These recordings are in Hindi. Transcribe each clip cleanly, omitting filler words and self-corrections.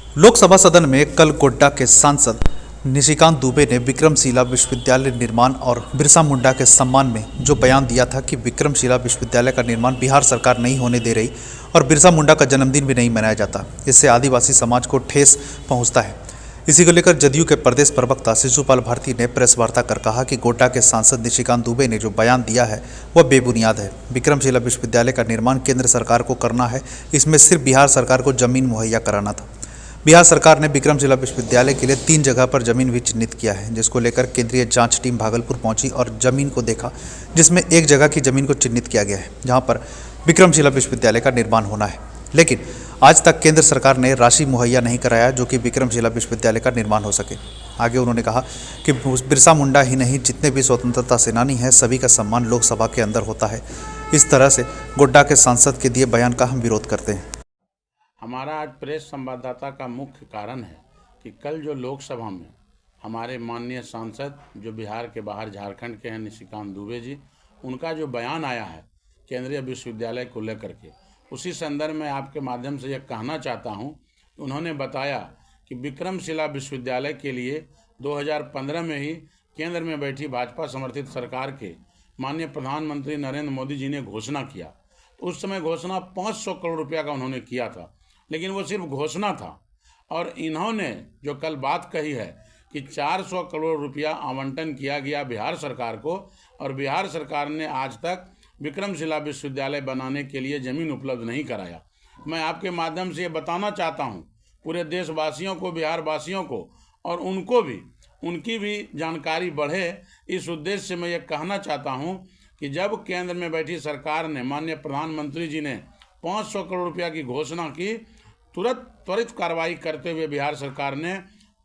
लोकसभा सदन में कल गोड्डा के सांसद निशिकांत दुबे ने विक्रमशिला विश्वविद्यालय निर्माण और बिरसा मुंडा के सम्मान में जो बयान दिया था कि विक्रमशिला विश्वविद्यालय का निर्माण बिहार सरकार नहीं होने दे रही और बिरसा मुंडा का जन्मदिन भी नहीं मनाया जाता, इससे आदिवासी समाज को ठेस पहुंचता है। इसी को लेकर जदयू के प्रदेश प्रवक्ता शिशुपाल भारती ने प्रेस वार्ता कर कहा कि गोड्डा के सांसद निशिकांत दुबे ने जो बयान दिया है वह बेबुनियाद है। विक्रमशिला विश्वविद्यालय का निर्माण केंद्र सरकार को करना है, इसमें सिर्फ बिहार सरकार को जमीन मुहैया कराना था। बिहार सरकार ने विक्रमशिला विश्वविद्यालय के लिए 3 जगह पर जमीन भी चिन्हित किया है, जिसको लेकर केंद्रीय जांच टीम भागलपुर पहुंची और जमीन को देखा, जिसमें एक जगह की जमीन को चिन्हित किया गया है जहां पर विक्रमशिला विश्वविद्यालय का निर्माण होना है। लेकिन आज तक केंद्र सरकार ने राशि मुहैया नहीं कराया जो कि विक्रमशिला विश्वविद्यालय का निर्माण हो सके। आगे उन्होंने कहा कि बिरसा मुंडा ही नहीं, जितने भी स्वतंत्रता सेनानी हैं सभी का सम्मान लोकसभा के अंदर होता है। इस तरह से गोड्डा के सांसद के दिए बयान का हम विरोध करते हैं। हमारा आज प्रेस संवाददाता का मुख्य कारण है कि कल जो लोकसभा में हमारे माननीय सांसद जो बिहार के बाहर झारखंड के हैं निशिकांत दुबे जी, उनका जो बयान आया है केंद्रीय विश्वविद्यालय को लेकर के, उसी संदर्भ में आपके माध्यम से यह कहना चाहता हूं कि उन्होंने बताया कि विक्रमशिला विश्वविद्यालय के लिए 2015 में ही केंद्र में बैठी भाजपा समर्थित सरकार के माननीय प्रधानमंत्री नरेंद्र मोदी जी ने घोषणा किया। उस समय घोषणा 500 करोड़ रुपया का उन्होंने किया था, लेकिन वो सिर्फ घोषणा था। और इन्होंने जो कल बात कही है कि 400 करोड़ रुपया आवंटन किया गया बिहार सरकार को और बिहार सरकार ने आज तक विक्रमशिला विश्वविद्यालय बनाने के लिए ज़मीन उपलब्ध नहीं कराया। मैं आपके माध्यम से ये बताना चाहता हूँ पूरे देशवासियों को, बिहार वासियों को, और उनको भी, उनकी भी जानकारी बढ़े, इस उद्देश्य से मैं ये कहना चाहता हूँ कि जब केंद्र में बैठी सरकार ने, माननीय प्रधानमंत्री जी ने 500 करोड़ रुपया की घोषणा की, त्वरित कार्रवाई करते हुए बिहार सरकार ने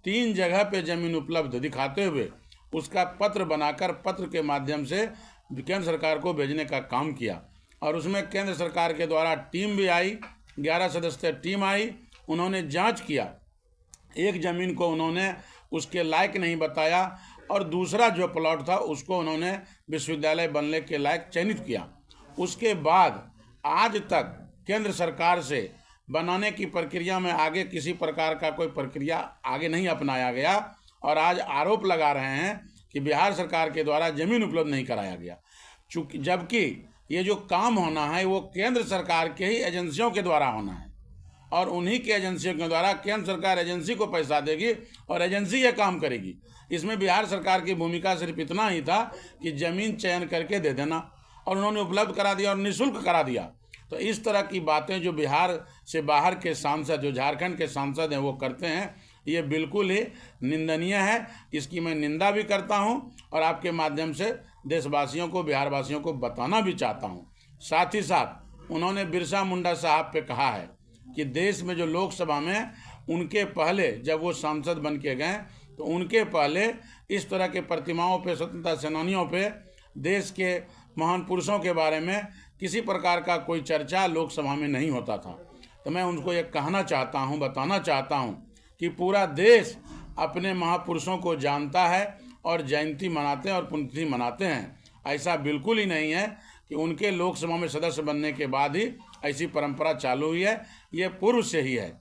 3 जगह पे जमीन उपलब्ध दिखाते हुए उसका पत्र बनाकर पत्र के माध्यम से केंद्र सरकार को भेजने का काम किया। और उसमें केंद्र सरकार के द्वारा टीम भी आई, 11 सदस्यीय टीम आई, उन्होंने जांच किया। एक ज़मीन को उन्होंने उसके लायक नहीं बताया और दूसरा जो प्लॉट था उसको उन्होंने विश्वविद्यालय बनने के लायक चयनित किया। उसके बाद आज तक केंद्र सरकार से बनाने की प्रक्रिया में आगे किसी प्रकार का कोई प्रक्रिया आगे नहीं अपनाया गया और आज आरोप लगा रहे हैं कि बिहार सरकार के द्वारा जमीन उपलब्ध नहीं कराया गया, चूँकि जबकि ये जो काम होना है वो केंद्र सरकार के ही एजेंसियों के द्वारा होना है और उन्हीं के एजेंसियों के द्वारा केंद्र सरकार एजेंसी को पैसा देगी और एजेंसी ये काम करेगी। इसमें बिहार सरकार की भूमिका सिर्फ इतना ही था कि ज़मीन चयन करके दे देना और उन्होंने उपलब्ध करा दिया और निःशुल्क करा दिया। तो इस तरह की बातें जो बिहार से बाहर के सांसद, जो झारखंड के सांसद हैं, वो करते हैं, ये बिल्कुल ही निंदनीय है। इसकी मैं निंदा भी करता हूं और आपके माध्यम से देशवासियों को, बिहार वासियों को बताना भी चाहता हूं। साथ ही साथ उन्होंने बिरसा मुंडा साहब पे कहा है कि देश में जो लोकसभा में उनके पहले जब वो सांसद बन के गए तो उनके पहले इस तरह के प्रतिमाओं पे, स्वतंत्रता सेनानियों पे, देश के महान पुरुषों के बारे में किसी प्रकार का कोई चर्चा लोकसभा में नहीं होता था। तो मैं उनको ये कहना चाहता हूँ, बताना चाहता हूँ कि पूरा देश अपने महापुरुषों को जानता है और जयंती मनाते हैं और पुण्यतिथि मनाते हैं। ऐसा बिल्कुल ही नहीं है कि उनके लोकसभा में सदस्य बनने के बाद ही ऐसी परंपरा चालू हुई है, ये पूर्व से ही है।